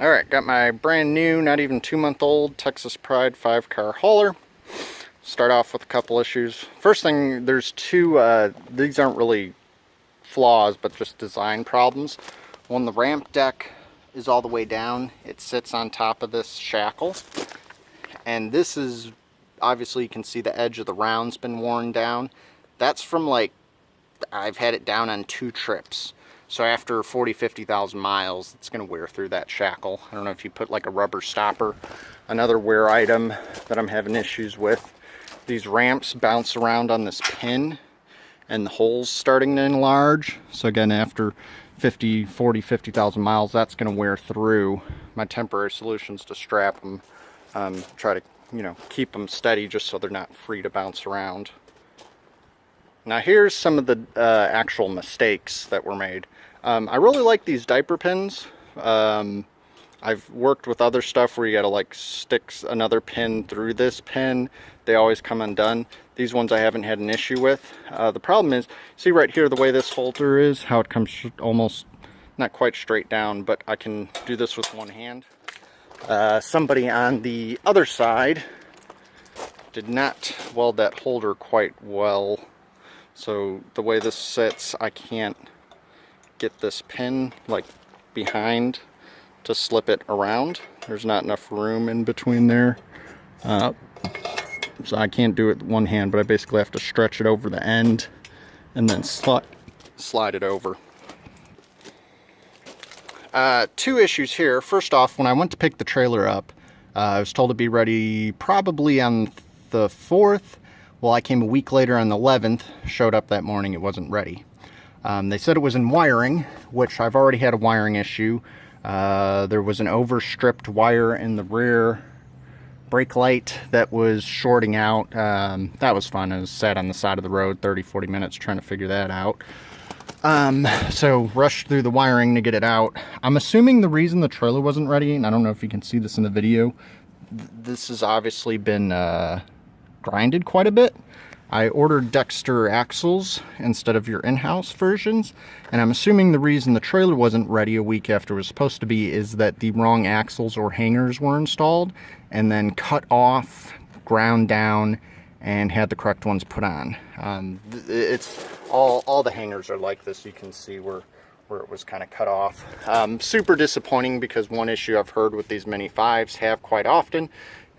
Alright, got my brand new, not even 2-month-old Texas Pride 5-car hauler. Start off with a couple issues. First thing, there's two, these aren't really flaws, but just design problems. One, the ramp deck is all the way down. It sits on top of this shackle. And this is, obviously you can see the edge of the round's been worn down. That's from like, I've had it down on 2 trips. So after 50,000 miles, it's going to wear through that shackle. I don't know if you put like a rubber stopper. Another wear item that I'm having issues with. These ramps bounce around on this pin and the hole's starting to enlarge. So again, after 50,000 miles, that's going to wear through. My temporary solution is to strap them, try to, keep them steady just so they're not free to bounce around. Now here's some of the actual mistakes that were made. I really like these diaper pins. I've worked with other stuff where you gotta like stick another pin through this pin. They always come undone. These ones I haven't had an issue with. The problem is, see right here the way this holder is, how it comes almost not quite straight down, but I can do this with one hand. Somebody on the other side did not weld that holder quite well. So the way this sits, I can't get this pin like behind to slip it around. There's not enough room in between there. So I can't do it with one hand, but I basically have to stretch it over the end and then slide it over. 2 issues here. First off, when I went to pick the trailer up, I was told to be ready probably on the 4th. Well, I came a week later on the 11th, showed up that morning, it wasn't ready. They said it was in wiring, which I've already had a wiring issue. There was an overstripped wire in the rear brake light that was shorting out. That was fun. I was sat on the side of the road 30-40 minutes trying to figure that out. So rushed through the wiring to get it out. I'm assuming the reason the trailer wasn't ready, and I don't know if you can see this in the video, this has obviously been grinded quite a bit. I ordered Dexter axles instead of your in-house versions, and I'm assuming the reason the trailer wasn't ready a week after it was supposed to be is that the wrong axles or hangers were installed and then cut off, ground down, and had the correct ones put on. It's all the hangers are like this. You can see where it was kind of cut off. Super disappointing, because one issue I've heard with these Mini 5s have quite often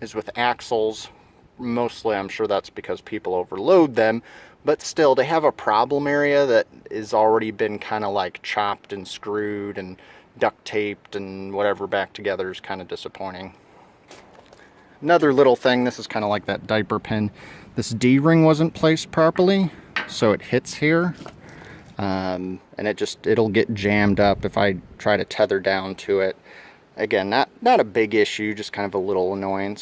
is with axles. Mostly I'm sure that's because people overload them, but still, to have a problem area that is already been kind of like chopped and screwed and duct taped and whatever back together is kind of disappointing. Another little thing, this is kind of like that diaper pin. This D-ring wasn't placed properly, so it hits here, and it'll get jammed up if I try to tether down to it. Again, not a big issue, just kind of a little annoyance.